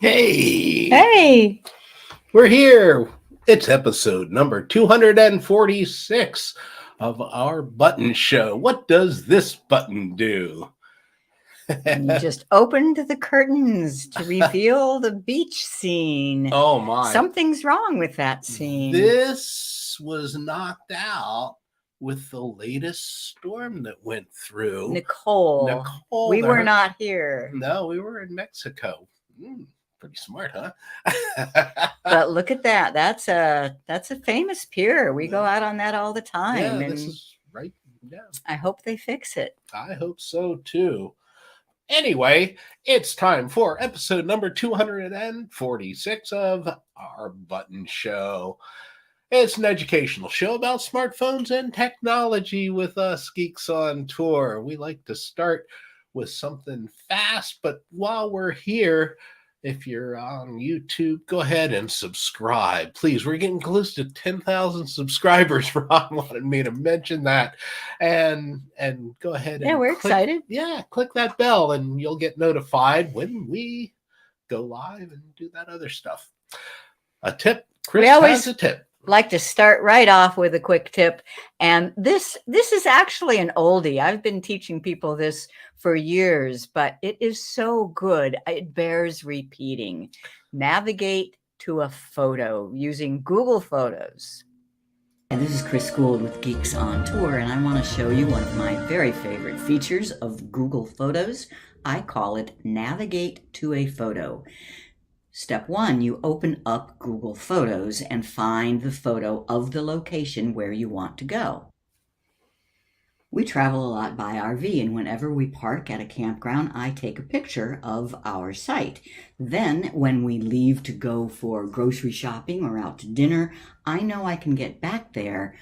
Hey, Hey, we're here. It's episode number 246 of our button show. What does this button do? and you just opened the curtains to reveal the beach scene. Oh my. Something's wrong with that scene. This was knocked out with the latest storm that went through. Nicole, we the were hur- not here. No, we were in Mexico. Pretty smart, huh? But look at that. That's a famous pier. We go out on that all the time. Yeah, and this is right. Yeah, I hope they fix it. I hope so too. Anyway, it's time for episode number 246 of our button show. It's an educational show about smartphones and technology with us geeks on tour. We like to start with something fast, but while we're here, if you're on YouTube, go ahead and subscribe. Please, we're getting close to 10,000 subscribers. Ron wanted me to mention that. And go ahead and we're excited. Yeah, click that bell and you'll get notified when we go live and do that other stuff. A tip. Chris has a tip. Like to start right off with a quick tip, and this is actually an oldie. I've been teaching people this for years, but it is so good it bears repeating. Navigate to a photo using Google Photos. And this is Chris Gould with Geeks on Tour, and I want to show you one of my very favorite features of Google Photos. I call it Navigate to a Photo. Step 1, you open up Google Photos and find the photo of the location where you want to go. We travel a lot by RV, and whenever we park at a campground, I take a picture of our site. Then, when we leave to go for grocery shopping or out to dinner, I know I can get back there.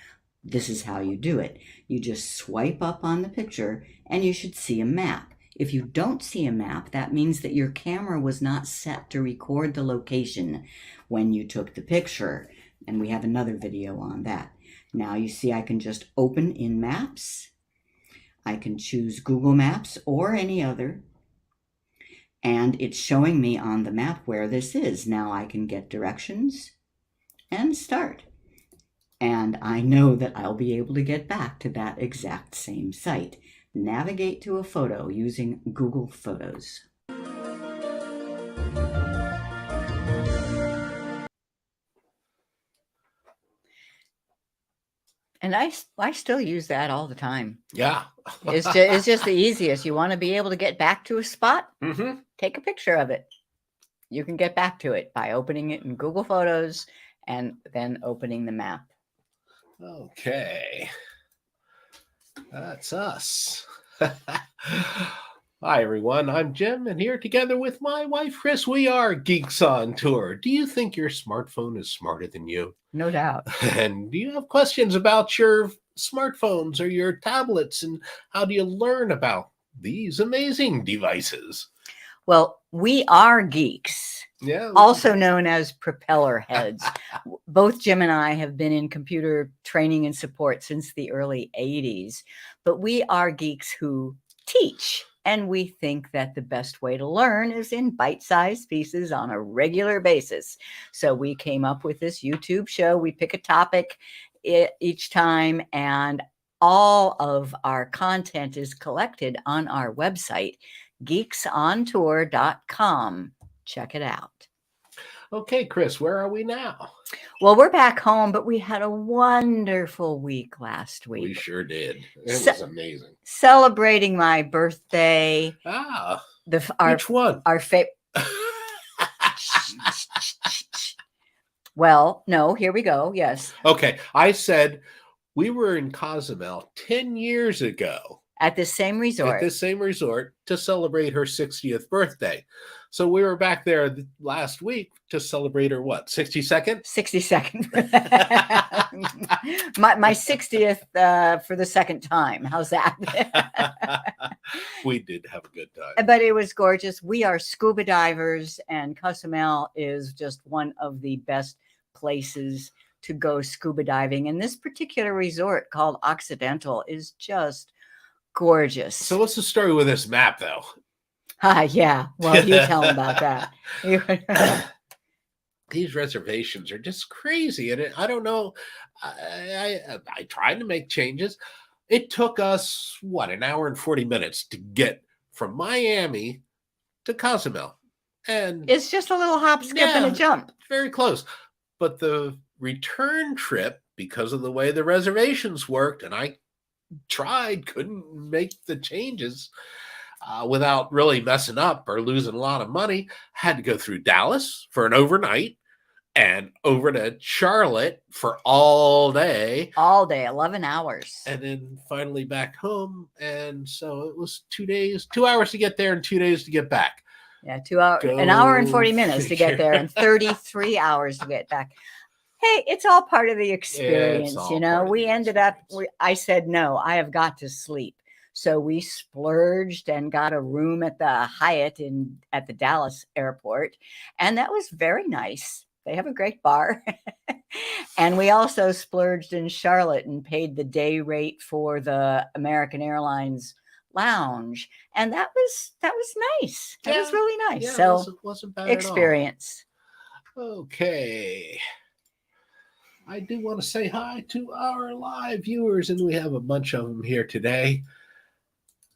This is how you do it. You just swipe up on the picture, and you should see a map. If you don't see a map, that means that your camera was not set to record the location when you took the picture. And we have another video on that. Now you see I can just open in Maps. I can choose Google Maps or any other. And it's showing me on the map where this is. Now I can get directions and start. And I know that I'll be able to get back to that exact same site. Navigate to a photo using Google Photos. And I still use that all the time. Yeah. It's just the easiest. You want to be able to get back to a spot? Mm-hmm. Take a picture of it. You can get back to it by opening it in Google Photos and then opening the map. Okay. That's us. Hi, everyone. I'm Jim, and here together with my wife, Chris, we are Geeks on Tour. Do you think your smartphone is smarter than you? No doubt. And do you have questions about your smartphones or your tablets, and how do you learn about these amazing devices? Well, we are geeks. Yeah. Also known as propeller heads. Both Jim and I have been in computer training and support since the early 80s, but we are geeks who teach. And we think that the best way to learn is in bite-sized pieces on a regular basis. So we came up with this YouTube show. We pick a topic each time, and all of our content is collected on our website, geeksontour.com. Check it out. Okay, Chris, where are we now? Well, we're back home, but we had a wonderful week last week. We sure did. It was amazing. Celebrating my birthday. Which one? Our Well, no, here we go. Yes. Okay, I said we were in Cozumel 10 years ago. At the same resort. At the same resort to celebrate her 60th birthday. So we were back there last week to celebrate her, what, 62nd? 62nd. my 60th for the second time. How's that? We did have a good time. But it was gorgeous. We are scuba divers, and Cozumel is just one of the best places to go scuba diving. And this particular resort called Occidental is just gorgeous. So what's the story with this map, though? Yeah. Well, you tell them about that. These reservations are just crazy, and I don't know. I tried to make changes. It took us what, an hour and 40 minutes to get from Miami to Cozumel, and It's just a little hop, skip, and a yeah, jump. very close. But the return trip, because of the way the reservations worked, and I tried, couldn't make the changes without really messing up or losing a lot of money, had to go through Dallas for an overnight and over to Charlotte for all day. All day, 11 hours. And then finally back home. And so it was 2 days, 2 hours to get there and 2 days to get back. Yeah, 2 hours, an hour and 40 minutes to get there and 33 hours to get back. Hey, it's all part of the experience. We ended up, I said, no, I have got to sleep. So we splurged and got a room at the Hyatt at the Dallas airport. And that was very nice. They have a great bar. And we also splurged in Charlotte and paid the day rate for the American Airlines lounge. And that was nice. That was really nice. Yeah, so wasn't bad experience. At all. Okay. I do want to say hi to our live viewers, and we have a bunch of them here today.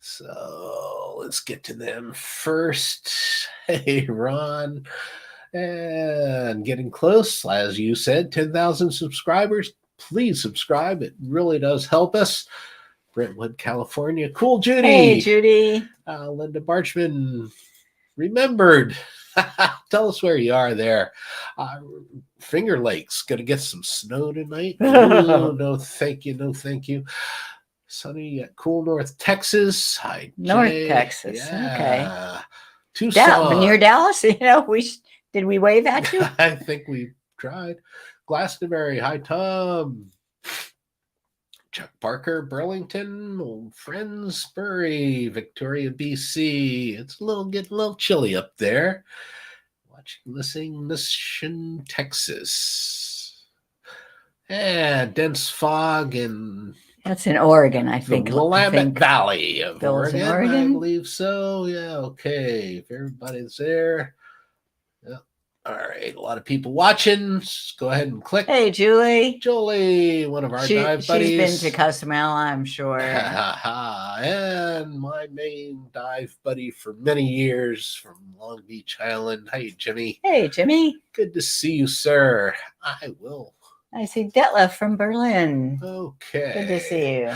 So let's get to them first. Hey, Ron. And getting close, as you said, 10,000 subscribers. Please subscribe. It really does help us. Brentwood, California. Cool, Judy. Hey, Judy. Linda Barchman remembered. Tell us where you are there. Finger Lakes. Going to get some snow tonight. Ooh, no, thank you. No, thank you. Sunny at cool North Texas. Hi, North Jay. Texas. Yeah. Okay. Tucson. Near Dallas. Did we wave at you? I think we tried. Glastonbury. Hi, Tom. Chuck Parker, Burlington, Old Friendsbury, Victoria, BC. It's getting a little chilly up there. Watching, listening, Mission, Texas. And dense fog in. That's in Oregon, I think. The Willamette Valley of Bill's Oregon, in Oregon. I believe so. Yeah, okay. If everybody's there. Yeah. All right, a lot of people watching. Just go ahead and click. Hey, Julie. Julie, one of our dive buddies. She's been to Cozumel, I'm sure. And my main dive buddy for many years from Long Beach Island. Hey, Jimmy. Hey, Jimmy. Good to see you, sir. I see Detlef from Berlin. Okay. Good to see you.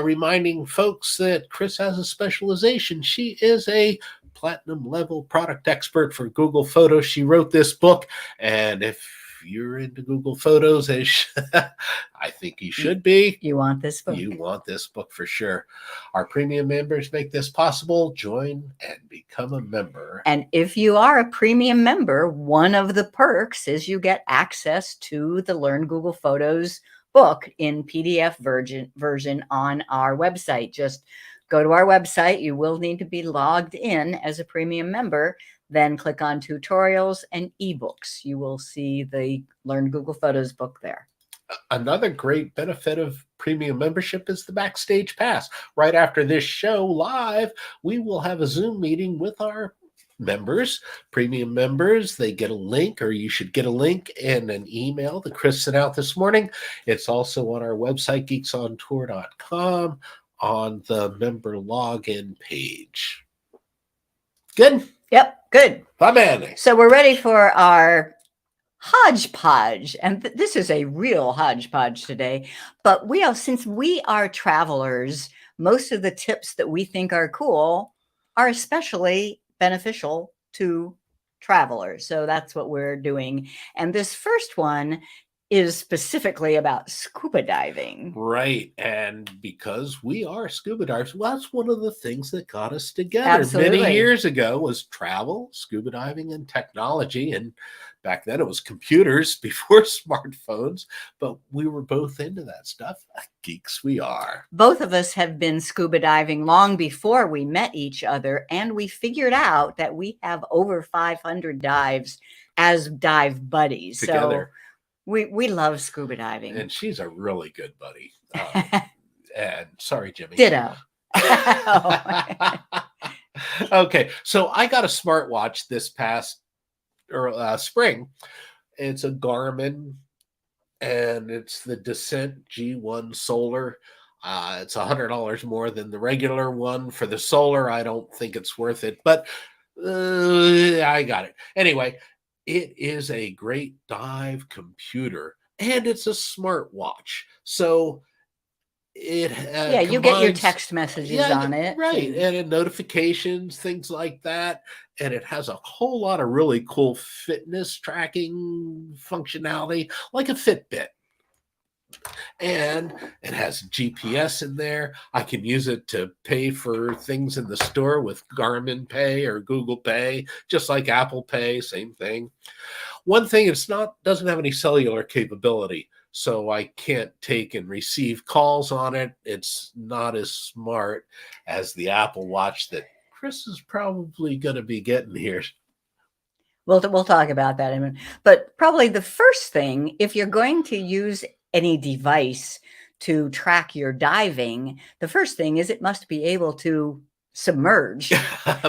Reminding folks that Chris has a specialization. She is a platinum level product expert for Google Photos. She wrote this book, and if you're into Google Photos, I think you should be. You want this book? You want this book for sure. Our premium members make this possible. Join and become a member. And if you are a premium member, one of the perks is you get access to the Learn Google Photos book in PDF version on our website. Just go to our website. You will need to be logged in as a premium member. Then click on tutorials and ebooks. You will see the Learn Google Photos book there. Another great benefit of premium membership is the Backstage Pass. Right after this show live, we will have a Zoom meeting with our members, premium members. They get a link, or you should get a link in an email that Chris sent out this morning. It's also on our website, geeksontour.com, on the member login page. Good? Yep, good. Bye, so we're ready for our HodgePodge, and this is a real HodgePodge today. But since we are travelers, most of the tips that we think are cool are especially beneficial to travelers. So that's what we're doing. And this first one is specifically about scuba diving. Right. And because we are scuba divers, well, that's one of the things that got us together Absolutely. Many years ago was travel, scuba diving, and technology. And back then it was computers before smartphones, but we were both into that stuff. Geeks we are. Both of us have been scuba diving long before we met each other, and we figured out that we have over 500 dives as dive buddies. Together. So we love scuba diving. And she's a really good buddy. And sorry, Jimmy. Ditto. Okay, so I got a smartwatch this past spring. It's a Garmin, and it's the Descent G1 Solar. It's $100 more than the regular one. For the solar, I don't think it's worth it, but I got it. Anyway, it is a great dive computer, and it's a smartwatch. So it Yeah, you get your combines, text messages yeah, on it. right, And and notifications, things like that. And it has a whole lot of really cool fitness tracking functionality, like a Fitbit. And it has GPS in there. I can use it to pay for things in the store with Garmin Pay or Google Pay, just like Apple Pay, same thing. One thing, it's not doesn't have any cellular capability, so I can't take and receive calls on it. It's not as smart as the Apple Watch that Chris is probably going to be getting here. we'll talk about that in a minute. But probably the first thing, if you're going to use any device to track your diving, the first thing is it must be able to submerge.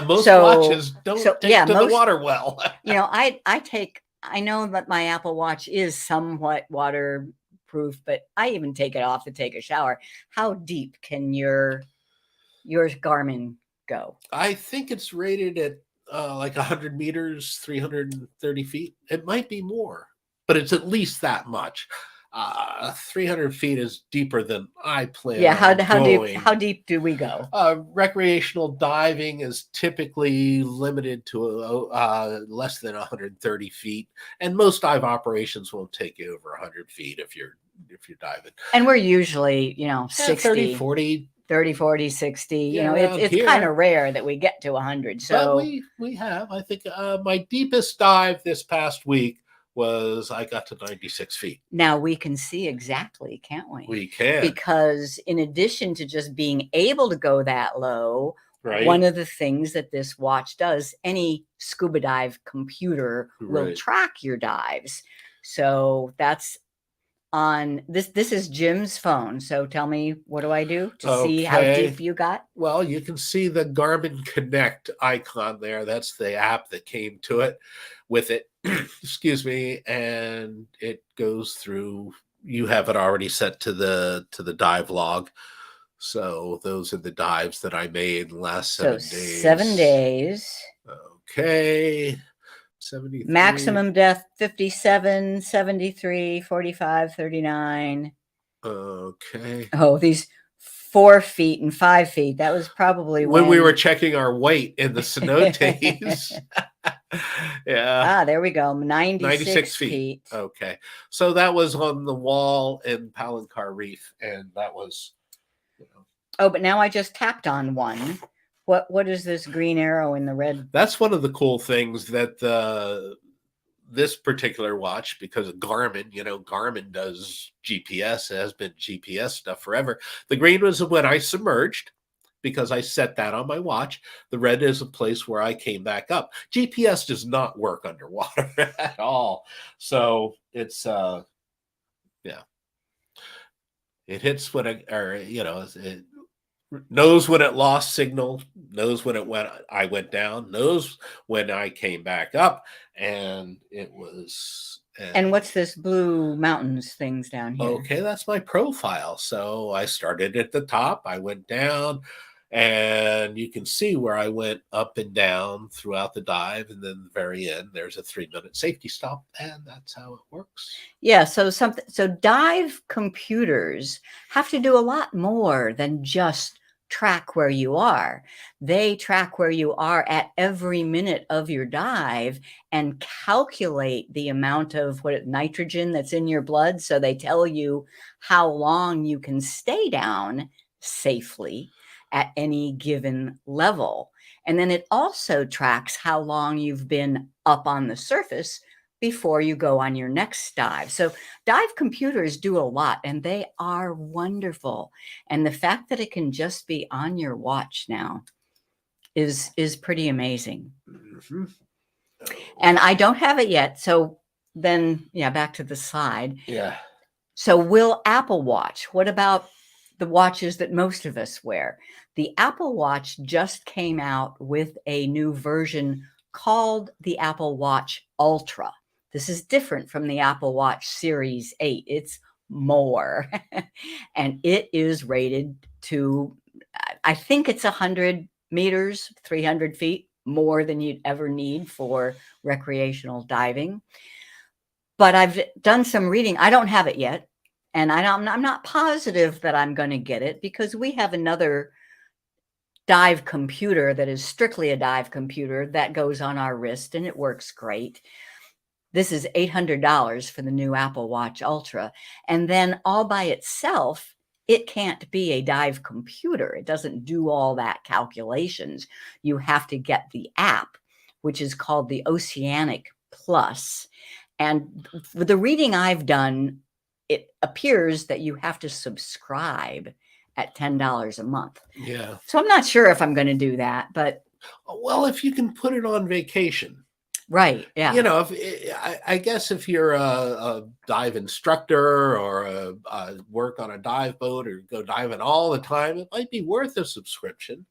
Most So watches don't take yeah, to the most, water well. I know that my Apple Watch is somewhat waterproof, but I even take it off to take a shower. How deep can your Garmin go? I think it's rated at like 100 meters, 330 feet. It might be more, but it's at least that much. 300 feet is deeper than I plan Yeah, on going. how deep do we go? Recreational diving is typically limited to less than 130 feet, and most dive operations won't take you over 100 feet if you're diving. And we're usually, 30, 40. 30, 40, 60. Yeah, It's kind of rare that we get to 100. But So we have. I think my deepest dive this past week was I got to 96 feet. now we can see exactly, can't we? We can. Because in addition to just being able to go that low, Right. one of the things that this watch does, any scuba dive computer will Right. track your dives. So that's on this. This is Jim's phone. So tell me, what do I do to see how Okay. deep you got? Well, you can see the Garmin Connect icon there. That's the app that came to it with it. Excuse me. And it goes through. You have it already set to the dive log. So those are the dives that I made in the last 7 days. 7 days. Okay. 73. Maximum depth 57, 73, 45, 39. Okay. Oh, these 4 feet and 5 feet. That was probably when we were checking our weight in the snow days. Yeah. There we go. 96 feet. Okay. So that was on the wall in Palancar Reef, and that was, Oh, but now I just tapped on one. What is this green arrow in the red? That's one of the cool things that this particular watch, because of Garmin, Garmin does GPS, it has been GPS stuff forever. The green was when I submerged, because I set that on my watch. The red is a place where I came back up. GPS does not work underwater at all. So it's yeah. It hits when it knows when it lost signal, knows when I went down, knows when I came back up, and it was. And what's this blue mountains things down here? Okay, that's my profile. So I started at the top, I went down, and you can see where I went up and down throughout the dive, and then the very end, there's a 3-minute safety stop, and that's how it works. Yeah, so dive computers have to do a lot more than just track where you are. They track where you are at every minute of your dive and calculate the amount of nitrogen that's in your blood. So they tell you how long you can stay down safely at any given level. And then it also tracks how long you've been up on the surface before you go on your next dive. So dive computers do a lot, and they are wonderful. And the fact that it can just be on your watch now is pretty amazing. Mm-hmm. And I don't have it yet. So then, back to the slide. Yeah. So will Apple Watch, what about the watches that most of us wear. The Apple Watch just came out with a new version called the Apple Watch Ultra. This is different from the Apple Watch Series 8. It's more. And it is rated to, I think it's 100 meters, 300 feet, more than you'd ever need for recreational diving. But I've done some reading. I don't have it yet. And I'm not positive that I'm going to get it, because we have another dive computer that is strictly a dive computer that goes on our wrist, and it works great. This is $800 for the new Apple Watch Ultra. And then all by itself, it can't be a dive computer. It doesn't do all that calculations. You have to get the app, which is called the Oceanic Plus. And with the reading I've done, it appears that you have to subscribe at $10 a month. Yeah. So I'm not sure if I'm going to do that, but. Well, if you can put it on vacation. Right. Yeah. You know, I guess if you're a dive instructor or work on a dive boat or go diving all the time, it might be worth a subscription.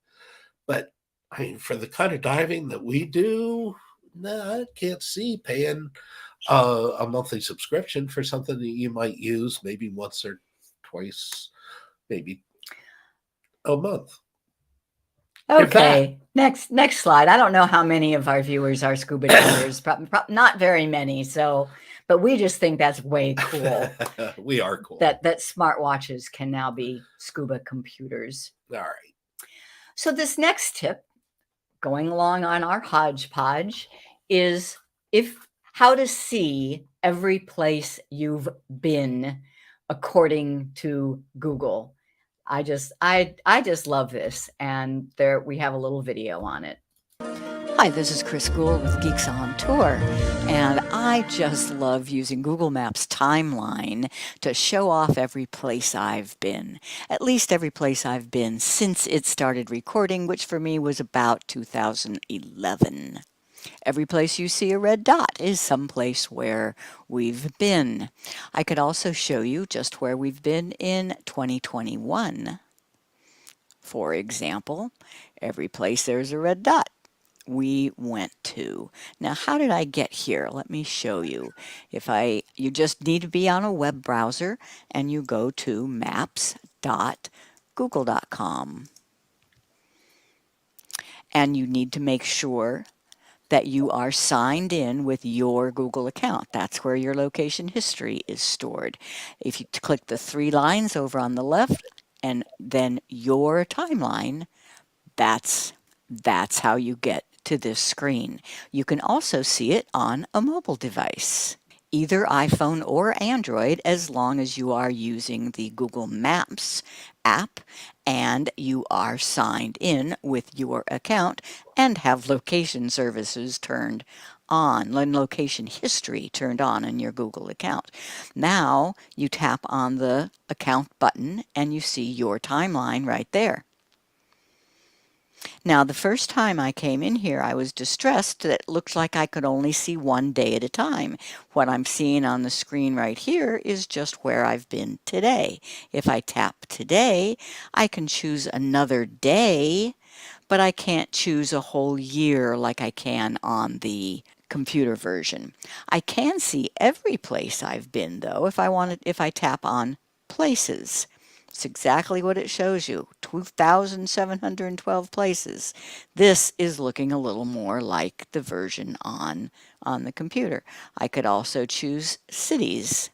But I mean, for the kind of diving that we do, no, I can't see paying a monthly subscription for something that you might use maybe once or twice, maybe a month. Okay, next slide. I don't know how many of our viewers are scuba divers, not very many. So, but we just think that's way cool. We are cool. That smartwatches can now be scuba computers. All right. So this next tip, going along on our HodgePodge, is how to see every place you've been according to Google. I just love this, and there we have a little video on it. Hi, this is Chris Gould with Geeks on Tour, and I just love using Google Maps timeline to show off every place I've been, at least every place I've been since it started recording, which for me was about 2011. Every place you see a red dot is someplace where we've been. I could also show you just where we've been in 2021. For example, every place there's a red dot we went to. Now, how did I get here? Let me show you. You just need to be on a web browser, and you go to maps.google.com. And you need to make sure that you are signed in with your Google account. That's where your location history is stored. If you click the 3 lines over on the left and then your timeline, that's how you get to this screen. You can also see it on a mobile device, either iPhone or Android, as long as you are using the Google Maps app and you are signed in with your account and have location services turned on, location history turned on in your Google account. Now you tap on the account button and you see your timeline right there. Now, the first time I came in here, I was distressed that it looked like I could only see one day at a time. What I'm seeing on the screen right here is just where I've been today. If I tap today, I can choose another day, but I can't choose a whole year like I can on the computer version. I can see every place I've been, though, if I tap on places. It's exactly what it shows you, 2,712 places. This is looking a little more like the version on the computer. I could also choose cities.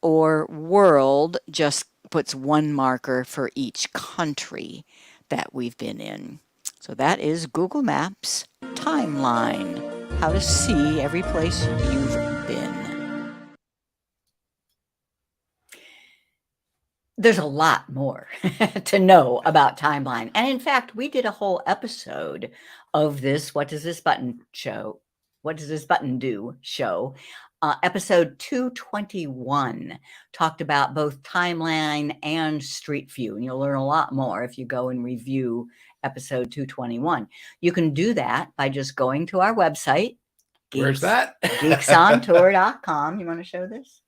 Or world just puts one marker for each country that we've been in. So that is Google Maps timeline, how to see every place you've been. There's a lot more to know about timeline. And in fact, we did a whole episode of this What Does This Button Show? What Does This Button Do? Show. Episode 221 talked about both timeline and street view. And you'll learn a lot more if you go and review episode 221. You can do that by just going to our website. Where's that? Geeksontour.com. You want to show this?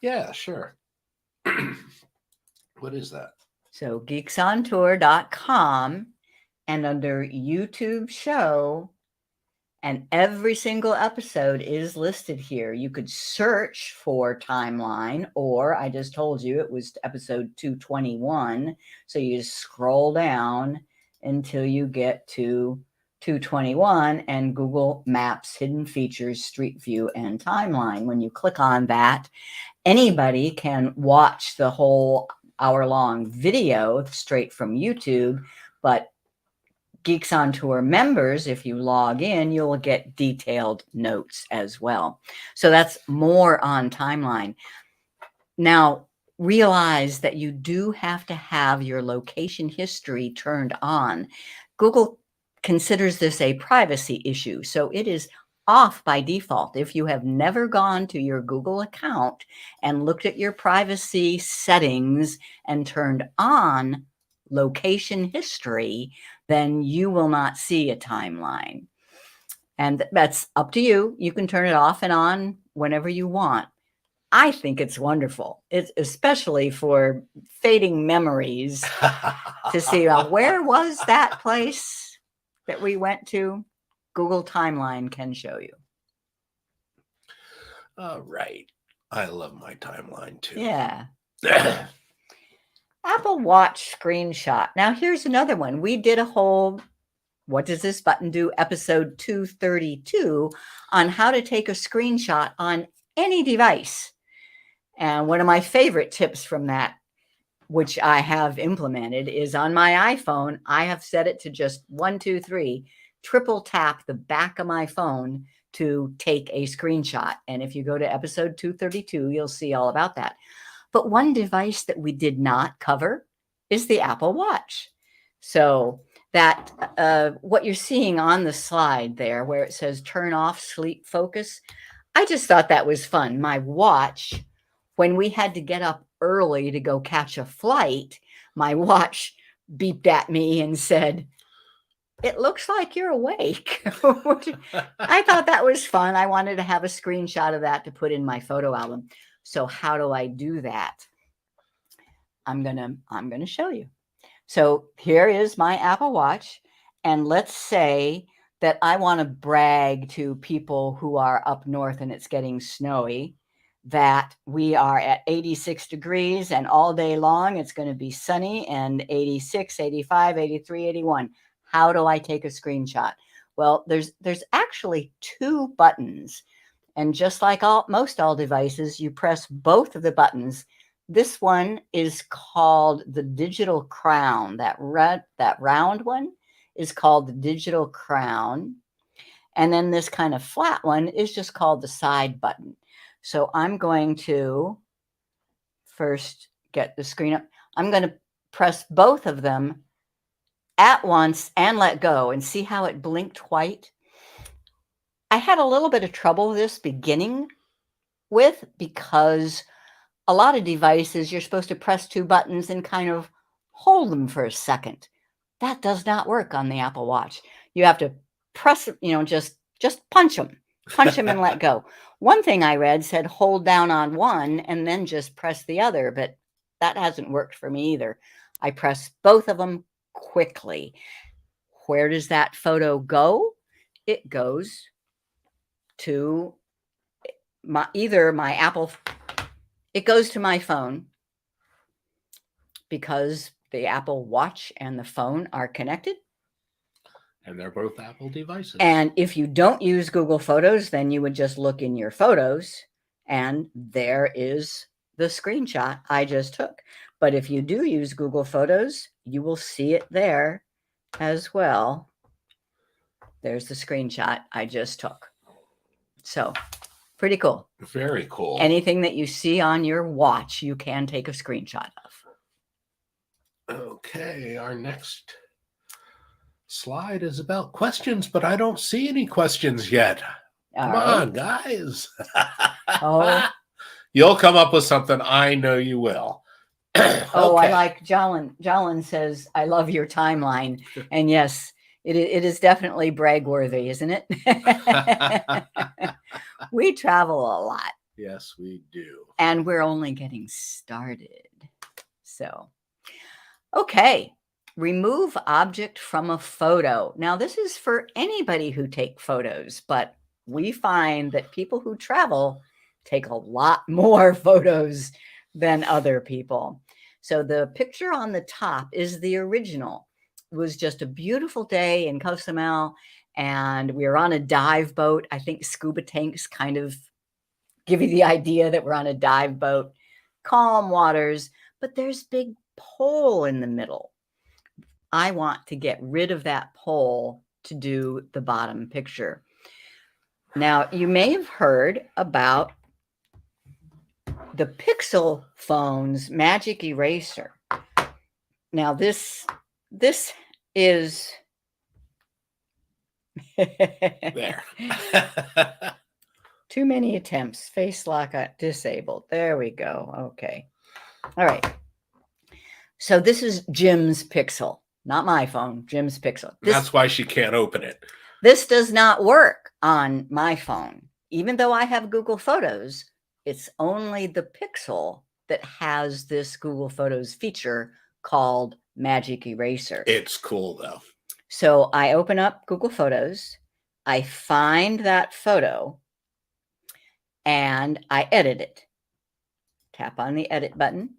Yeah, sure. What is that? So geeksontour.com, and under YouTube show, and every single episode is listed here. You could search for timeline, or I just told you it was episode 221. So you just scroll down until you get to 221 and Google Maps, Hidden Features, Street View, and Timeline. When you click on that, anybody can watch the whole hour-long video straight from YouTube, but Geeks on Tour members, if you log in, you'll get detailed notes as well. So that's more on timeline. Now, realize that you do have to have your location history turned on. Google considers this a privacy issue, so it is off by default. If you have never gone to your Google account and looked at your privacy settings and turned on location history, then you will not see a timeline. And that's up to you. You can turn it off and on whenever you want. I think it's wonderful. It's especially for fading memories to see where was that place that we went to. Google Timeline can show you. All right. I love my timeline too. Yeah. Apple Watch screenshot. Now, here's another one. We did a whole What Does This Button Do? Episode 232 on how to take a screenshot on any device. And one of my favorite tips from that, which I have implemented, is on my iPhone. I have set it to just 1, 2, 3, triple tap the back of my phone to take a screenshot. And if you go to episode 232, you'll see all about that. But one device that we did not cover is the Apple Watch. So that what you're seeing on the slide there, where it says turn off sleep focus, I just thought that was fun. My watch, when we had to get up early to go catch a flight, my watch beeped at me and said, "It looks like you're awake." I thought that was fun. I wanted to have a screenshot of that to put in my photo album. So how do I do that? I'm gonna show you. So here is my Apple Watch, and let's say that I want to brag to people who are up north and it's getting snowy that we are at 86 degrees and all day long it's going to be sunny and 86, 85, 83, 81. How do I take a screenshot? Well, there's actually two buttons. And just like most devices, you press both of the buttons. This one is called the digital crown. That round one is called the digital crown. And then this kind of flat one is just called the side button. So I'm going to first get the screen up. I'm going to press both of them at once and let go and see how it blinked white. I had a little bit of trouble this beginning with because a lot of devices, you're supposed to press two buttons and kind of hold them for a second. That does not work on the Apple Watch. You have to press, just punch them and let go. One thing I read said hold down on one and then just press the other, but that hasn't worked for me either. I press both of them quickly. Where does that photo go? It goes to it goes to my phone because the Apple Watch and the phone are connected. And they're both Apple devices. And if you don't use Google Photos, then you would just look in your photos and there is the screenshot I just took. But if you do use Google Photos, you will see it there as well. There's the screenshot I just took. So pretty cool. Very cool. Anything that you see on your watch, you can take a screenshot of. Okay, our next slide is about questions, but I don't see any questions yet. Come on, guys. Oh. You'll come up with something. I know you will. Oh, I like Jolin says, I love your timeline. And yes, it is definitely brag worthy, isn't it? We travel a lot. Yes, we do. And we're only getting started. So, okay. Remove object from a photo. Now, this is for anybody who take photos, but we find that people who travel take a lot more photos than other people. So the picture on the top is the original. It was just a beautiful day in Cozumel, and we were on a dive boat. I think scuba tanks kind of give you the idea that we're on a dive boat, calm waters, but there's big pole in the middle. I want to get rid of that pole to do the bottom picture. Now, you may have heard about the Pixel phone's magic eraser. Now, this is There. too many attempts. Face lock disabled. There we go. Okay. All right. So this is Jim's Pixel, not my phone, Jim's Pixel. That's why she can't open it. This does not work on my phone. Even though I have Google Photos, it's only the Pixel that has this Google Photos feature called Magic Eraser. It's cool, though. So I open up Google Photos, I find that photo, and I edit it. Tap on the edit button.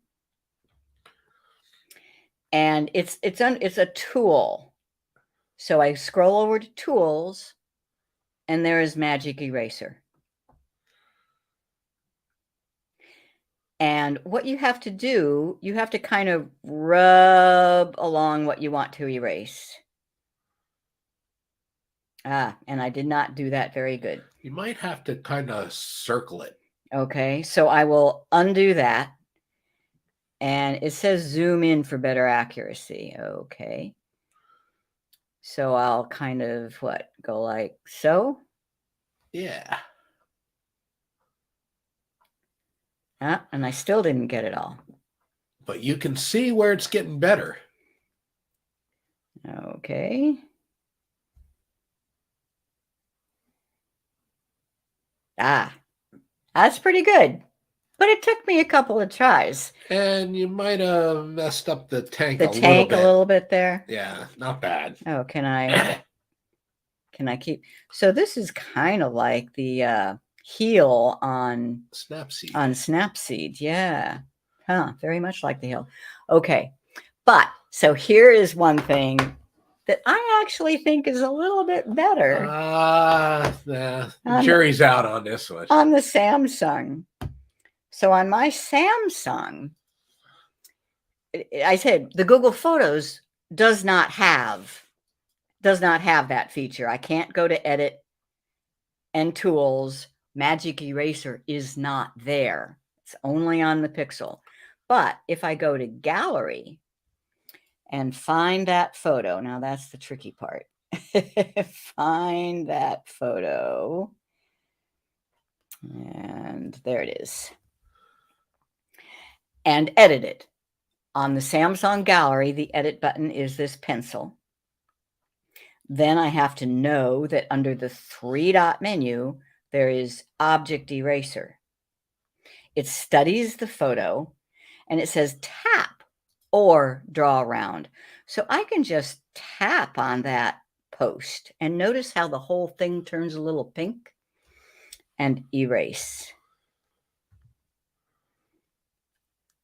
And it's a tool. So I scroll over to Tools, and there is Magic Eraser. And what you have to do, you have to kind of rub along what you want to erase. And I did not do that very good. You might have to kind of circle it. Okay, so I will undo that. And it says zoom in for better accuracy. Okay. So I'll kind of, go like so? Yeah. And I still didn't get it all. But you can see where it's getting better. Okay. That's pretty good. But it took me a couple of tries. And you might have messed up the tank a little bit there. Yeah, not bad. Oh, can I keep? So this is kind of like the heel on Snapseed. Snapseed. Yeah. Very much like the heel. Okay. But so here is one thing that I actually think is a little bit better. The jury's out on this one. On the Samsung. So on my Samsung, I said the Google Photos does not have that feature. I can't go to Edit and Tools. Magic Eraser is not there. It's only on the Pixel. But if I go to Gallery and find that photo, now that's the tricky part. Find that photo. And there it is. And edit it. On the Samsung Gallery, the edit button is this pencil. Then I have to know that under the 3-dot menu, there is Object Eraser. It studies the photo, and it says tap or draw around. So I can just tap on that post, and notice how the whole thing turns a little pink, and erase.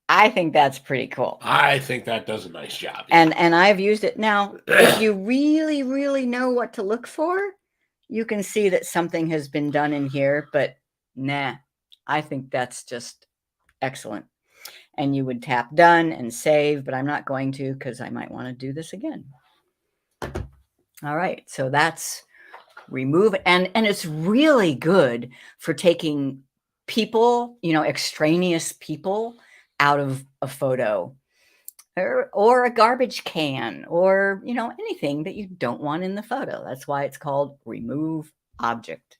I think that's pretty cool. I think that does a nice job. And I've used it. Now, if you really, really know what to look for, you can see that something has been done in here, but nah, I think that's just excellent. And you would tap done and save, but I'm not going to because I might want to do this again. All right, so that's remove, and it's really good for taking people, extraneous people out of a photo or a garbage can or, anything that you don't want in the photo. That's why it's called remove object.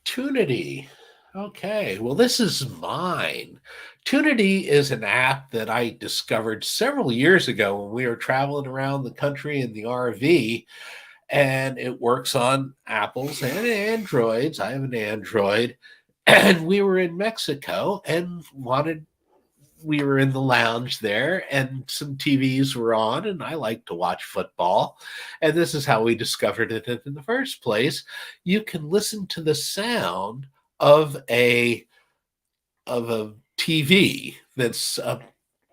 Tunity. Okay, well, this is mine. Tunity is an app that I discovered several years ago when we were traveling around the country in the RV. and it works on Apples and Androids. I have an Android, and we were in Mexico and we were in the lounge there, and some TVs were on, and I like to watch football. And this is how we discovered it in the first place. You can listen to the sound of a TV that's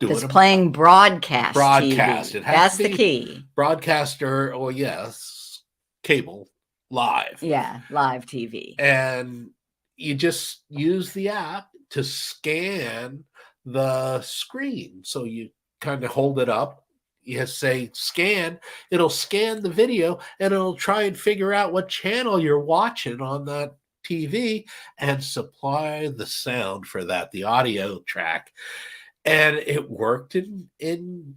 doing It's playing broadcast. broadcast. TV. It has That's to the be key. broadcaster. Oh yes, cable live. Yeah, live TV. And you just use the app to scan the screen. So you kind of hold it up, you say scan, it'll scan the video, and it'll try and figure out what channel you're watching on that TV and supply the sound for that, the audio track. And it worked in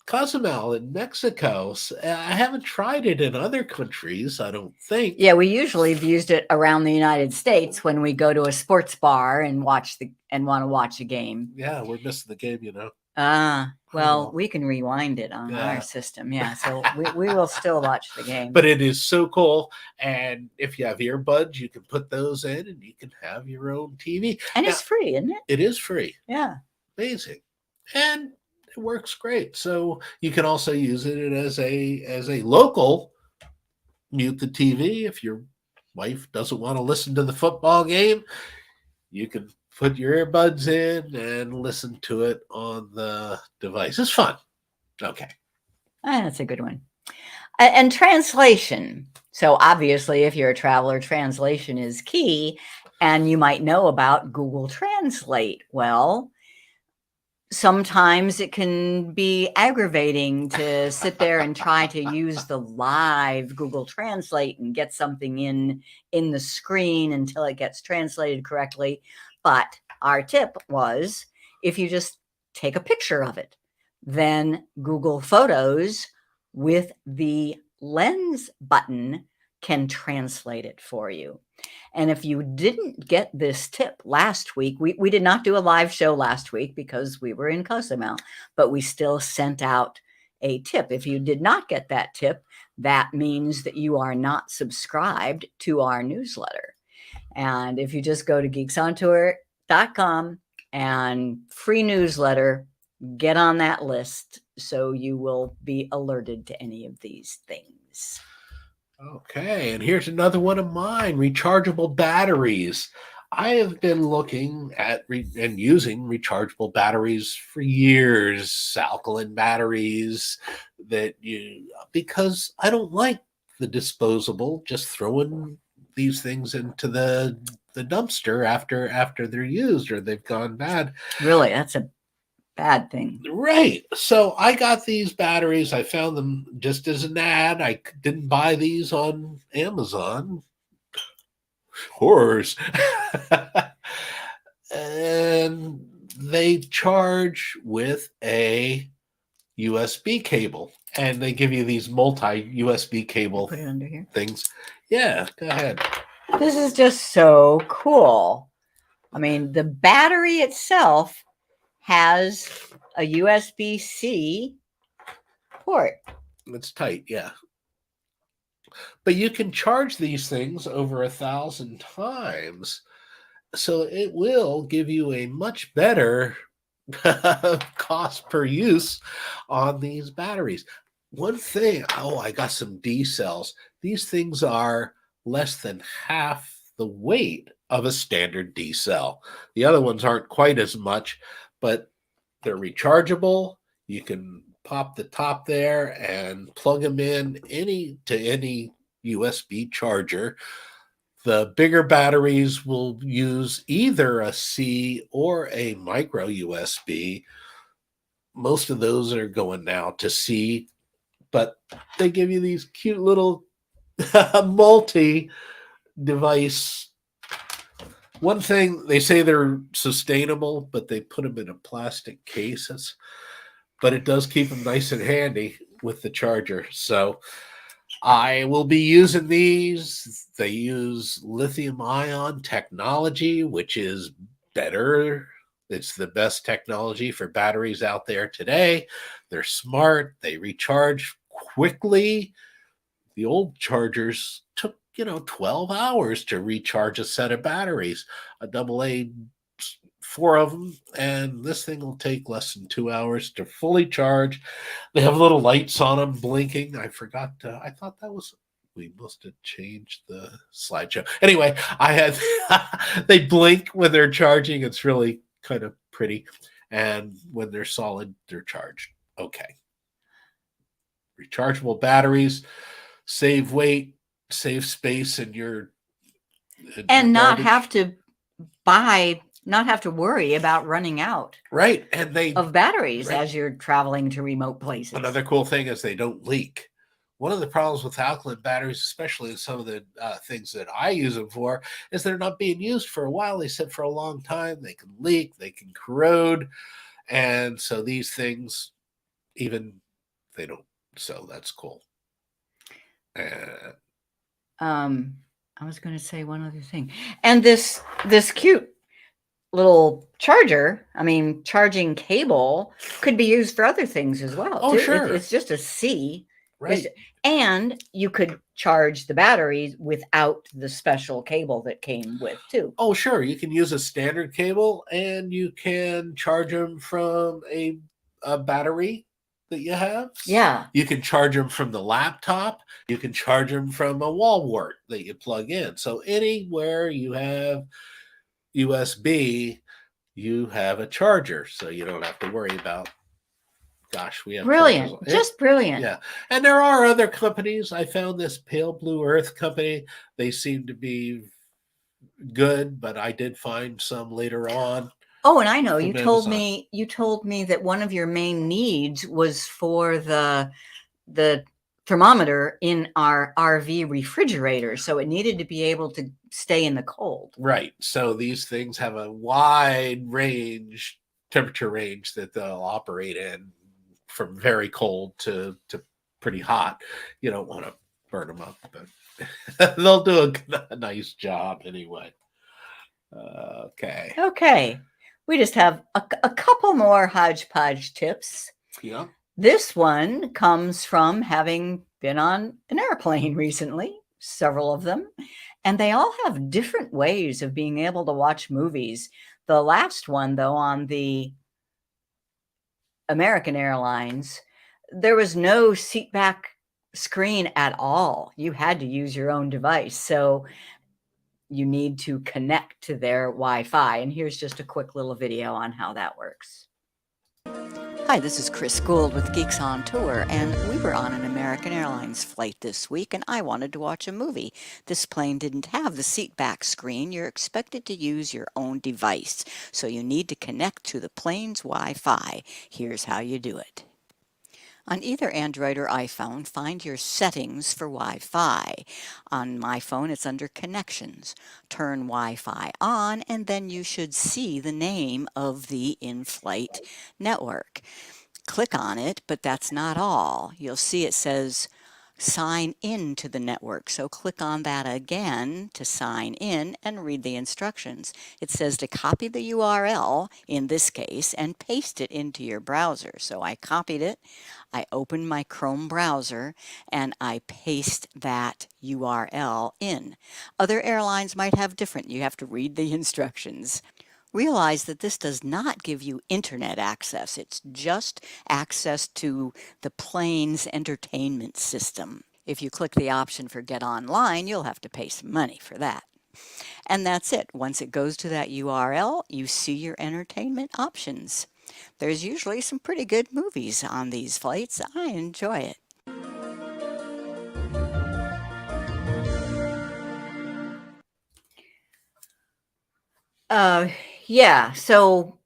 Cozumel in Mexico. I haven't tried it in other countries, I don't think. Yeah, we usually have used it around the United States when we go to a sports bar and want to watch a game. Yeah, we're missing the game, you know. Well, we can rewind it on our system. Yeah, so we will still watch the game. But it is so cool. And if you have earbuds, you can put those in and you can have your own TV. And it's free, isn't it? It is free. Yeah. Amazing. And it works great. So you can also use it as a local mute the TV. If your wife doesn't want to listen to the football game, you can put your earbuds in and listen to it on the device. It's fun. Okay. That's a good one. And translation. So obviously, if you're a traveler, translation is key. And you might know about Google Translate. Well, sometimes it can be aggravating to sit there and try to use the live Google Translate and get something in the screen until it gets translated correctly. But our tip was, if you just take a picture of it, then Google Photos with the lens button can translate it for you. And if you didn't get this tip last week, we did not do a live show last week because we were in Cozumel, but we still sent out a tip. If you did not get that tip, that means that you are not subscribed to our newsletter. And if you just go to geeksontour.com and free newsletter, get on that list so you will be alerted to any of these things. Okay, and here's another one of mine, rechargeable batteries. I have been looking at and using rechargeable batteries for years, alkaline batteries because I don't like the disposable, just throwing these things into the dumpster after they're used or they've gone bad. Really, that's a bad thing. Right. So I got these batteries. I found them just as an ad. I didn't buy these on Amazon. Horrors. And they charge with a USB cable. And they give you these multi-USB cable Put it under here. things. Yeah, go ahead. This is just so cool. I mean, the battery itself has a USB-C port. It's tight, yeah. But you can charge these things over 1,000 times. So it will give you a much better cost per use on these batteries. One thing, I got some D cells. These things are less than half the weight of a standard D cell. The other ones aren't quite as much, but they're rechargeable. You can pop the top there and plug them in to any USB charger. The bigger batteries will use either a C or a micro USB. Most of those are going now to C, but they give you these cute little multi-device. One thing, they say they're sustainable, but they put them in a plastic case. But it does keep them nice and handy with the charger. So I will be using these. They use lithium-ion technology, which is better. It's the best technology for batteries out there today. They're smart. They recharge quickly. The old chargers took 12 hours to recharge a set of batteries, a double A, four of them, and this thing will take less than 2 hours to fully charge. They have little lights on them blinking. I forgot. I thought that was. We must have changed the slideshow. Anyway, I had they blink when they're charging. It's really kind of pretty, and when they're solid, they're charged. Okay. Rechargeable batteries save weight, save space in your and not garbage. not have to worry about running out Right, and they of batteries right. as you're traveling to remote places. Another cool thing is they don't leak. One of the problems with alkaline batteries, especially some of the things that I use them for, is they're not being used for a while. They sit for a long time. They can leak. They can corrode. And so these things, even they don't. So that's cool. I was going to say one other thing. And this cute little charging cable could be used for other things as well. Oh, too. sure. It's just a C. Right. And you could charge the batteries without the special cable that came with too. Oh, sure. You can use a standard cable and you can charge them from a battery that you have. Yeah. You can charge them from the laptop. You can charge them from a wall wart that you plug in. So anywhere you have USB, you have a charger. So you don't have to worry about, gosh, we have brilliant. chargers. Just brilliant. Yeah. And there are other companies. I found this Pale Blue Earth company. They seem to be good, but I did find some later on. Oh, and I know you told me that one of your main needs was for the thermometer in our RV refrigerator, so it needed to be able to stay in the cold. Right. So these things have a wide temperature range that they'll operate in, from very cold to pretty hot. You don't want to burn them up, but they'll do a nice job anyway. Okay. We just have a couple more HodgePodge tips. Yeah. This one comes from having been on an airplane recently, several of them, and they all have different ways of being able to watch movies. The last one, though, on the American Airlines, there was no seat back screen at all. You had to use your own device. So you need to connect to their Wi-Fi. And here's just a quick little video on how that works. Hi, this is Chris Gould with Geeks on Tour, and we were on an American Airlines flight this week, and I wanted to watch a movie. This plane didn't have the seat back screen. You're expected to use your own device, so you need to connect to the plane's Wi-Fi. Here's how you do it. On either Android or iPhone, find your settings for Wi-Fi. On my phone, it's under Connections. Turn Wi-Fi on, and then you should see the name of the in-flight network. Click on it, but that's not all. You'll see it says sign in to the network. So click on that again to sign in and read the instructions. It says to copy the URL, in this case, and paste it into your browser. So I copied it, I opened my Chrome browser, and I paste that URL in. Other airlines might have different. You have to read the instructions. Realize that this does not give you internet access. It's just access to the plane's entertainment system. If you click the option for Get Online, you'll have to pay some money for that. And that's it. Once it goes to that URL, you see your entertainment options. There's usually some pretty good movies on these flights. I enjoy it. Yeah, so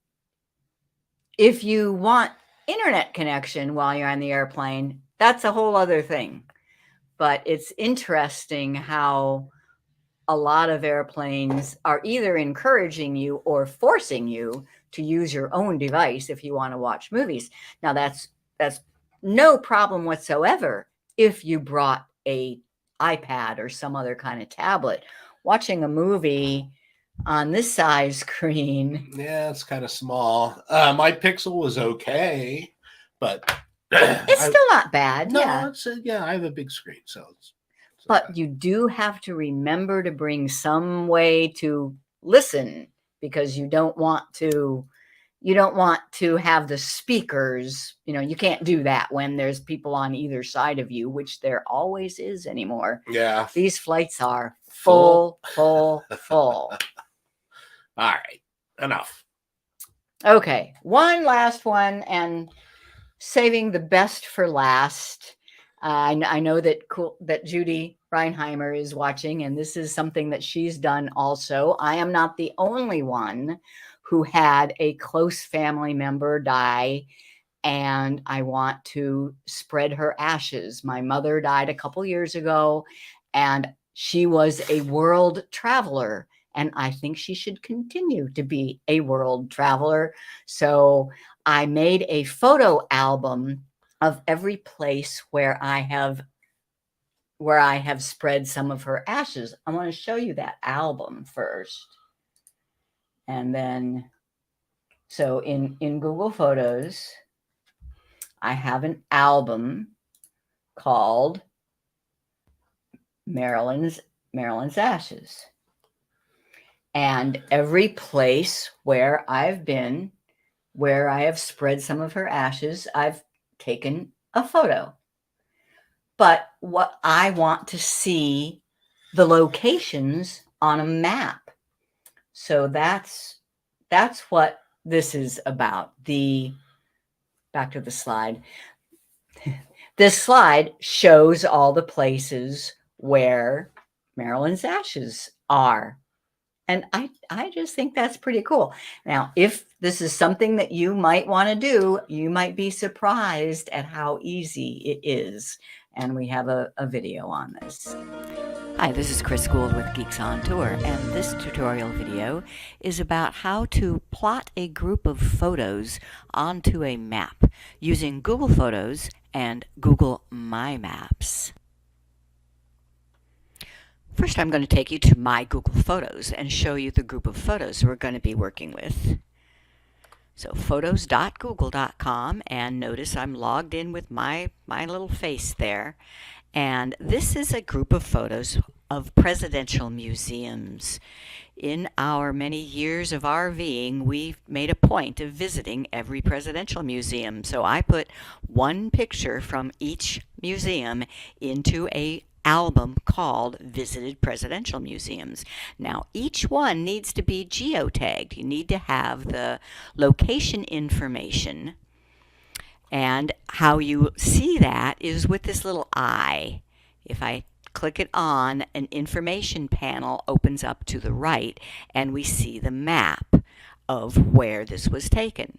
if you want internet connection while you're on the airplane, that's a whole other thing. But it's interesting how a lot of airplanes are either encouraging you or forcing you to use your own device if you want to watch movies. Now, that's no problem whatsoever if you brought a iPad or some other kind of tablet. Watching a movie on this size screen. Yeah, it's kind of small. My Pixel was okay, but it's still not bad. No, yeah. I have a big screen, so But you do have to remember to bring some way to listen, because you don't want to have the speakers, you can't do that when there's people on either side of you, which there always is anymore. Yeah. These flights are full. All right. Enough. Okay. One last one, and saving the best for last. I know that Judy Reinheimer is watching, and this is something that she's done also. I am not the only one who had a close family member die, and I want to spread her ashes. My mother died a couple years ago, and she was a world traveler, and I think she should continue to be a world traveler. So I made a photo album of every place where I have spread some of her ashes. I want to show you that album first. And then, so in Google Photos, I have an album called Marilyn's Ashes. And every place where I've been, where I have spread some of her ashes, I've taken a photo. But what I want to see the locations on a map. So that's what this is about. Back to the slide. This slide shows all the places where Marilyn's ashes are. And I just think that's pretty cool. Now, if this is something that you might want to do, you might be surprised at how easy it is. And we have a video on this. Hi, this is Chris Gould with Geeks on Tour, and this tutorial video is about how to plot a group of photos onto a map using Google Photos and Google My Maps. First, I'm going to take you to my Google Photos and show you the group of photos we're going to be working with. So photos.google.com, and notice I'm logged in with my little face there. And this is a group of photos of presidential museums. In our many years of RVing, we've made a point of visiting every presidential museum. So I put one picture from each museum into an album called Visited Presidential Museums. Now, each one needs to be geotagged. You need to have the location information. And how you see that is with this little eye. If I click it on, an information panel opens up to the right, and we see the map of where this was taken.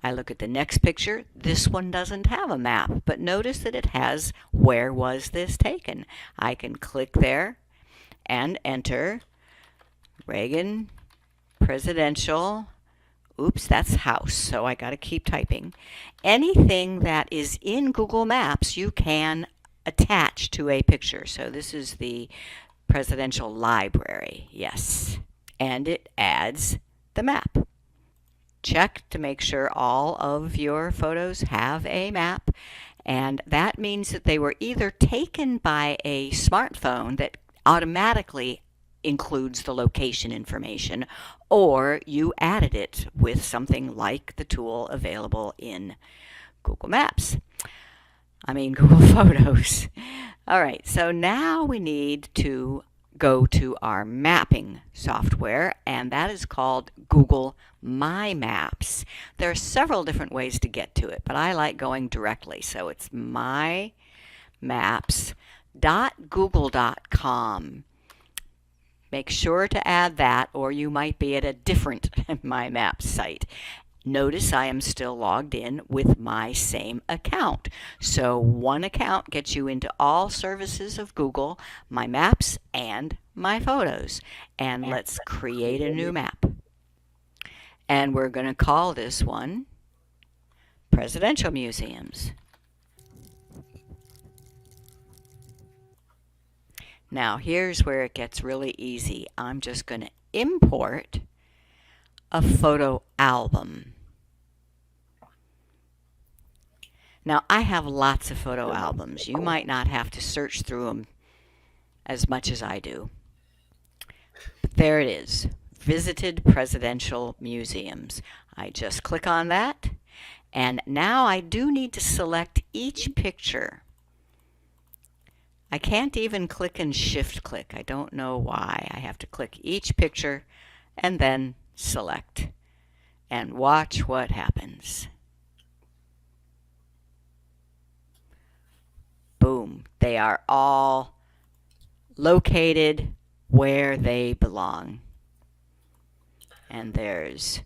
I look at the next picture. This one doesn't have a map, but notice that it has where was this taken. I can click there and enter Reagan Presidential. Oops, that's house, so I got to keep typing. Anything that is in Google Maps you can attach to a picture. So this is the presidential library, yes. And it adds the map. Check to make sure all of your photos have a map, and that means that they were either taken by a smartphone that automatically includes the location information, or you added it with something like the tool available in Google Maps. Google Photos. All right, so now we need to go to our mapping software, and that is called Google My Maps. There are several different ways to get to it, but I like going directly. So it's mymaps.google.com. Make sure to add that, or you might be at a different My Maps site. Notice I am still logged in with my same account. So one account gets you into all services of Google, My Maps, and My Photos. And let's create a new map. And we're going to call this one Presidential Museums. Now here's where it gets really easy. I'm just going to import a photo album. Now, I have lots of photo albums. You might not have to search through them as much as I do. But there it is. Visited presidential museums. I just click on that, and now I do need to select each picture. I can't even click and shift click. I don't know why. I have to click each picture and then select and watch what happens. Boom. They are all located where they belong. And there's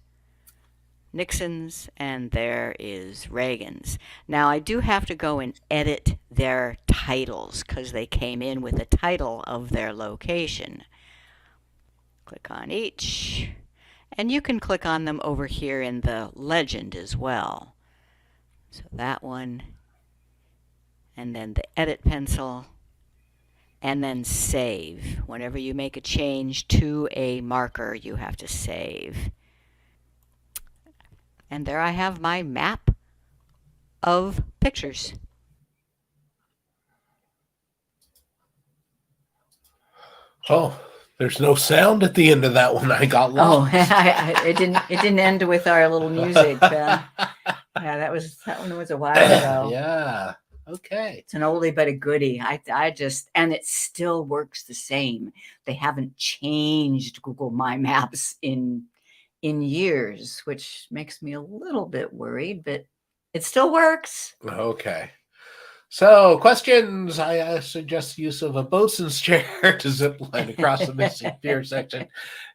Nixon's and there is Reagan's. Now I do have to go and edit their titles because they came in with a title of their location. Click on each, and you can click on them over here in the legend as well. So that one, and then the edit pencil, and then save. Whenever you make a change to a marker, you have to save. And there I have my map of pictures. Oh, there's no sound at the end of that one. I got lost. It didn't end with our little music. Yeah, that one was a while ago. Yeah. Okay. It's an oldie but a goodie. And it still works the same. They haven't changed Google My Maps in years, which makes me a little bit worried, but it still works. Okay. So, questions. I suggest use of a bosun's chair to zip line across the missing pier section.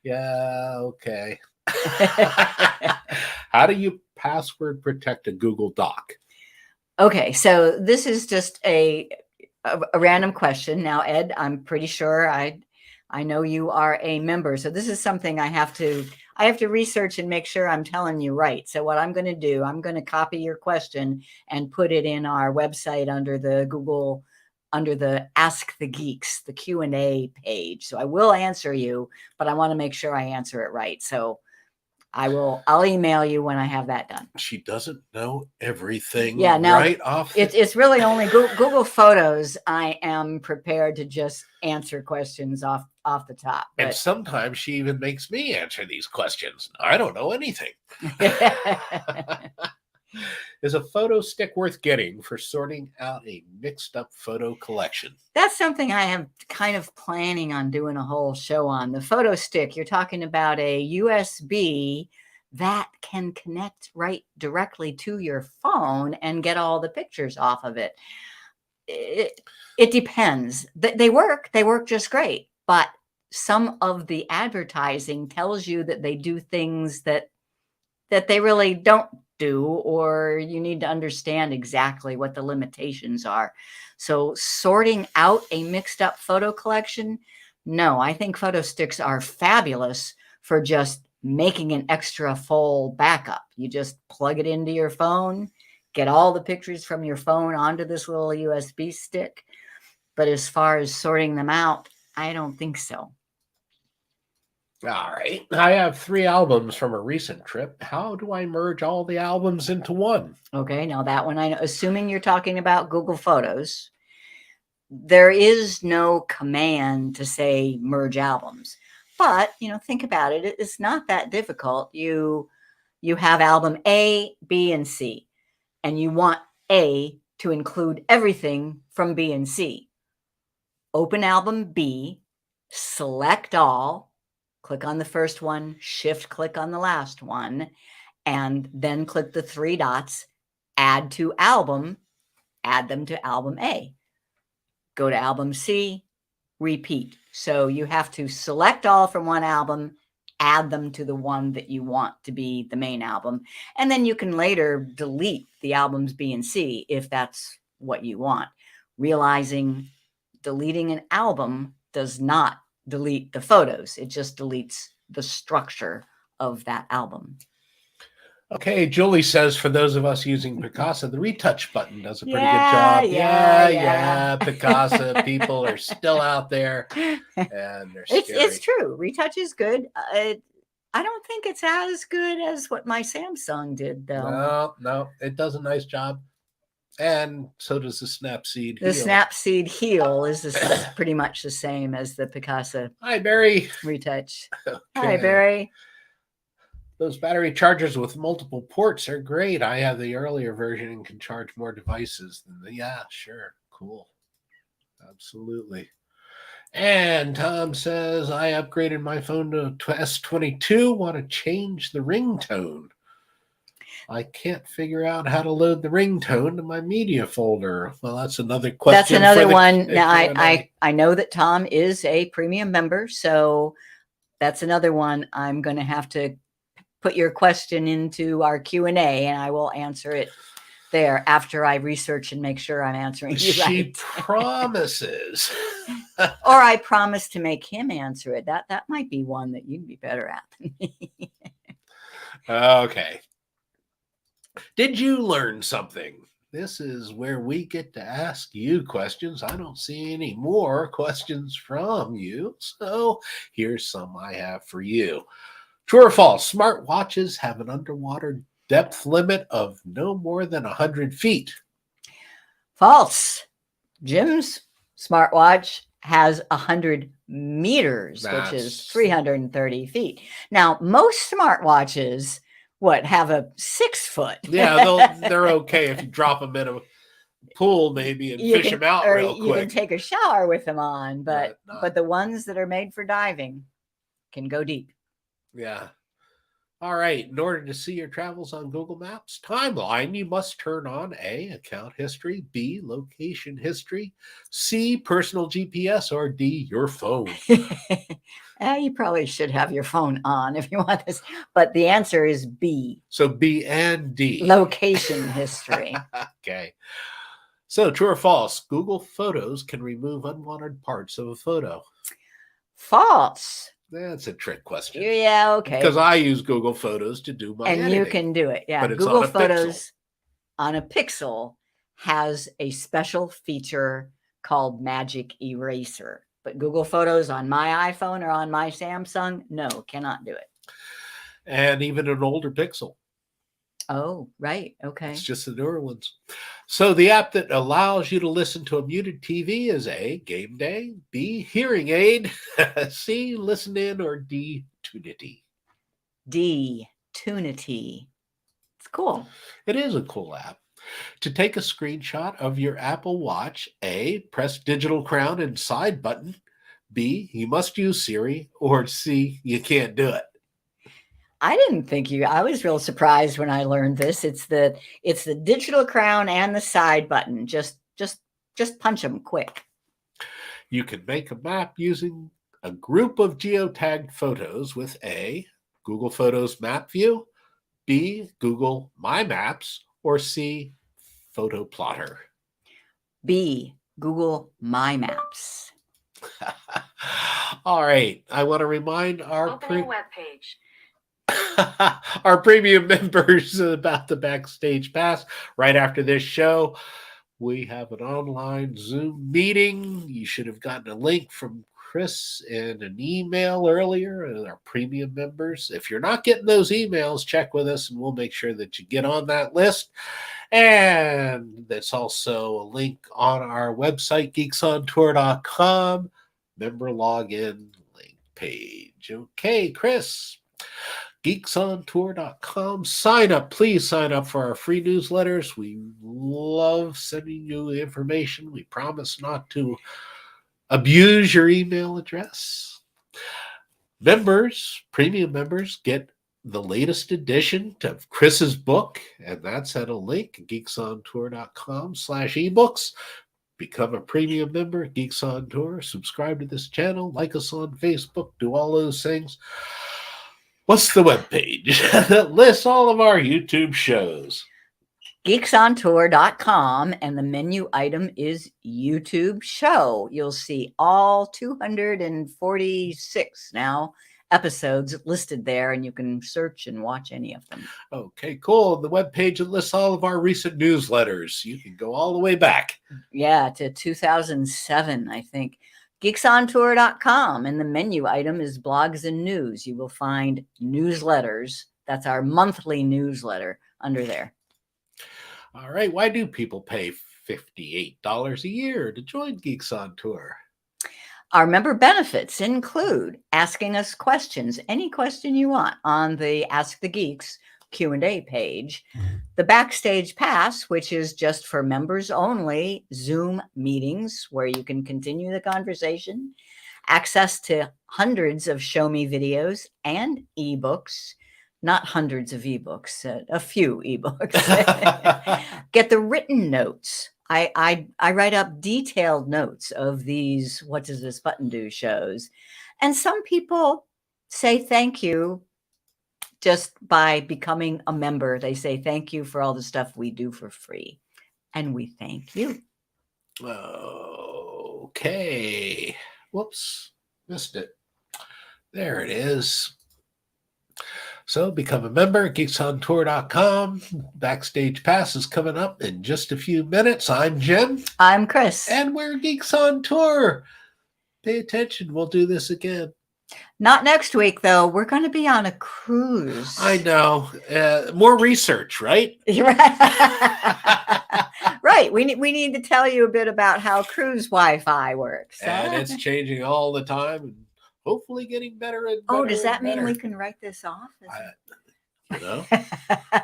Yeah, okay. How do you password protect a Google Doc? Okay, so this is just a random question. Now, Ed, I'm pretty sure I know you are a member, so this is something I have to research and make sure I'm telling you right. So what I'm going to do, I'm going to copy your question and put it in our website under the Ask the Geeks, the Q&A page. So I will answer you, but I want to make sure I answer it right. So I'll email you when I have that done. She doesn't know everything. Yeah, now right off. It's really only Google Photos. I am prepared to just answer questions off the top. And sometimes she even makes me answer these questions. I don't know anything. Is a photo stick worth getting for sorting out a mixed up photo collection? That's something I am kind of planning on doing a whole show on. The photo stick, you're talking about a USB that can connect right directly to your phone and get all the pictures off of it. It depends. They work just great, but some of the advertising tells you that they do things that they really don't do, or you need to understand exactly what the limitations are. So sorting out a mixed up photo collection, no, I think photo sticks are fabulous for just making an extra full backup. You just plug it into your phone, get all the pictures from your phone onto this little USB stick. But as far as sorting them out, I don't think so. All right. I have 3 albums from a recent trip. How do I merge all the albums into one? Okay, now that one, I know, assuming you're talking about Google Photos, there is no command to say merge albums. But, think about it. It's not that difficult. You have album A, B, and C, and you want A to include everything from B and C. Open album B, select all, click on the first one, shift click on the last one, and then click the 3 dots, add to album, add them to album A. Go to album C, repeat. So you have to select all from one album, add them to the one that you want to be the main album. And then you can later delete the albums B and C if that's what you want. Realizing deleting an album does not delete the photos. It just deletes the structure of that album. Okay, Julie says for those of us using Picasa, the retouch button does a pretty good job. Yeah. Picasa people are still out there, and they're scary. It's true. Retouch is good. I don't think it's as good as what my Samsung did, though. No, it does a nice job. And so does the Snapseed The heel. Snapseed heel is pretty much the same as the Picasa Hi, Barry. Retouch. Okay. Hi, Barry. Those battery chargers with multiple ports are great. I have the earlier version and can charge more devices than the. Yeah, sure. Cool. Absolutely. And Tom says, I upgraded my phone to S22. Want to change the ringtone. I can't figure out how to load the ringtone to my media folder. Well, that's another question. That's another one. Now, Q&A. I know that Tom is a premium member, so that's another one. I'm going to have to put your question into our Q&A, and I will answer it there after I research and make sure I'm answering you right. She promises. Or I promise to make him answer it. That might be one that you'd be better at than me. Okay. Did you learn something? This is where we get to ask you questions. I don't see any more questions from you. So here's some I have for you. True or false? Smartwatches have an underwater depth limit of no more than 100 feet. False. Jim's smartwatch has 100 meters, which is 330 feet. Now, most smartwatches, have a 6 foot? Yeah, they're okay if you drop them in a pool maybe and fish them out real quick. You can take a shower with them on, but the ones that are made for diving can go deep. Yeah. All right. In order to see your travels on Google Maps timeline, you must turn on A, account history, B, location history, C, personal GPS, or D, your phone. You probably should have your phone on if you want this, but the answer is B. So B and D. Location history. Okay. So true or false? Google Photos can remove unwanted parts of a photo. False. That's a trick question. Yeah, okay. Because I use Google Photos to do my editing. You can do it. Yeah, but it's Google on a Photos Pixel. On a Pixel has a special feature called Magic Eraser. But Google Photos on my iPhone or on my Samsung, no, cannot do it. And even an older Pixel. Oh, right. Okay. It's just the newer ones. So the app that allows you to listen to a muted TV is A, Game Day, B, Hearing Aid, C, Listen In, or D, Tunity. D, Tunity. It's cool. It is a cool app. To take a screenshot of your Apple Watch, A, press digital crown and side button. B, you must use Siri, or C, you can't do it. I didn't think I was real surprised when I learned this. It's the digital crown and the side button. Just punch them quick. You can make a map using a group of geotagged photos with A, Google Photos Map View, B, Google My Maps, or C, Photo Plotter. B, Google My Maps. All right. I want to remind our webpage. our premium members about the Backstage Pass. Right after this show, we have an online Zoom meeting. You should have gotten a link from Chris in an email earlier, our premium members. If you're not getting those emails, check with us and we'll make sure that you get on that list. And that's also a link on our website, geeksontour.com, member login link page. Okay, Chris. geeksontour.com. Sign up. Please sign up for our free newsletters. We love sending you information. We promise not to abuse your email address. Members, premium members, get the latest edition to Chris's book, and that's at a link, geeksontour.com/ebooks. Become a premium member, Geeks on Tour. Subscribe to this channel. Like us on Facebook. Do all those things. What's the webpage that lists all of our YouTube shows? geeksontour.com, and the menu item is YouTube show. You'll see all 246 now episodes listed there, and you can search and watch any of them. Okay, cool. The webpage that lists all of our recent newsletters. You can go all the way back. Yeah, to 2007, I think. geeksontour.com, and the menu item is blogs and news. You will find newsletters. That's our monthly newsletter under there. All right. Why do people pay $58 a year to join Geeks on Tour? Our member benefits include asking us questions, any question you want, on the Ask the Geeks Q&A page. The Backstage Pass, which is just for members only, Zoom meetings where you can continue the conversation, access to hundreds of Show Me videos and ebooks, not hundreds of ebooks, a few ebooks. Get the written notes. I write up detailed notes of these What Does This Button Do shows. And some people say thank you just by becoming a member. They say thank you for all the stuff we do for free. And we thank you. Okay. Whoops. Missed it. There it is. So become a member at geeksontour.com. Backstage Pass is coming up in just a few minutes. I'm Jim. I'm Chris. And we're Geeks on Tour. Pay attention. We'll do this again. Not next week, though. We're going to be on a cruise. I know. More research, right? Right. We need to tell you a bit about how cruise Wi-Fi works. And it's changing all the time and hopefully getting better and better. Oh, does that mean we can write this off?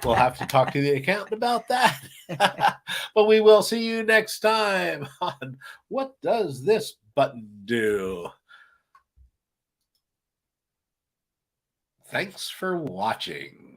We'll have to talk to the accountant about that. But we will see you next time on What Does This Button Do? Thanks for watching.